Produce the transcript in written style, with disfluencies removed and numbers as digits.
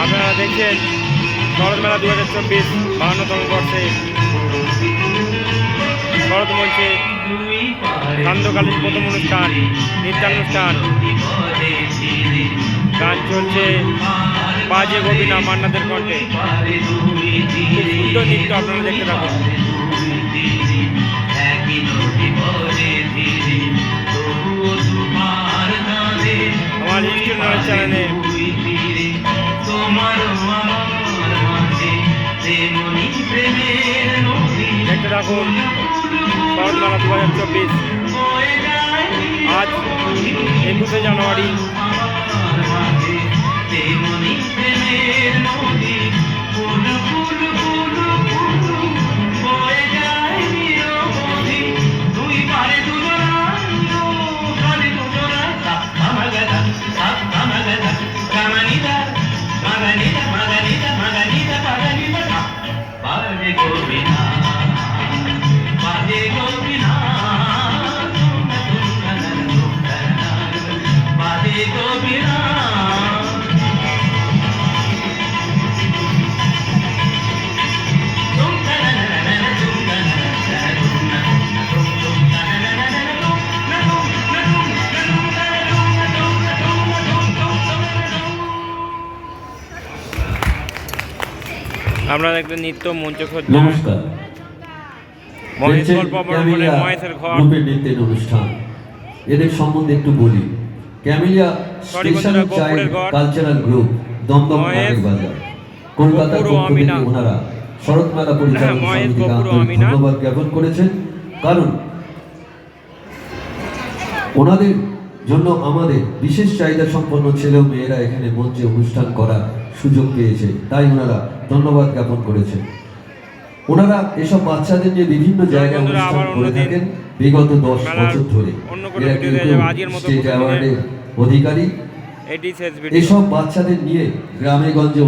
আপনারা দেখছেন শরৎ মেলা 2024 52তম বর্ষে শরৎ মঞ্চে সান্ধ্যকালীন প্রথম অনুষ্ঠান, নৃত্যানুষ্ঠান। গান চলছে বাজে গোবিনা মান্নাদের কণ্ঠে। খুব সুন্দর নৃত্য, আপনারা দেখতে থাকুন। আমার ইউটিউব চ্যানেলে দেখতে থাকুন শরৎ মেলা 2024। আজ 21শে জানুয়ারি। আমরা দেখবেন নৃত্য মঞ্চসজ্জা। নমস্কার। মহেশ গল্প অবলম্বনে মহেশের ঘর নৃত্যের অনুষ্ঠান। এদের সম্বন্ধে একটু বলি। Camellia special child cultural group, Dum Dum Nager Bazar, কলকাতার পক্ষ থেকে ওনারা শরৎ মেলা পরিচালনা সমিতিকে আন্তরিক ধন্যবাদ জ্ঞাপন করেছেন। কারণ ওনাদের জন্য আমাদের বিশেষ চাহিদা সম্পন্ন ছেলে ও মেয়েরা এখানে মঞ্চে অনুষ্ঠান করার সুযোগ পেয়েছে, তাই ওনারা ধন্যবাদ জ্ঞাপন করেছেন। ওনারা এসব বাচ্চাদের নিয়ে বিভিন্ন জায়গায় অনুষ্ঠান করে থাকেন বিগত 10 বছর ধরে। স্টেট অ্যাওয়ার্ডের অধিকারী। এসব বাচ্চাদের নিয়ে গ্রামে গঞ্জে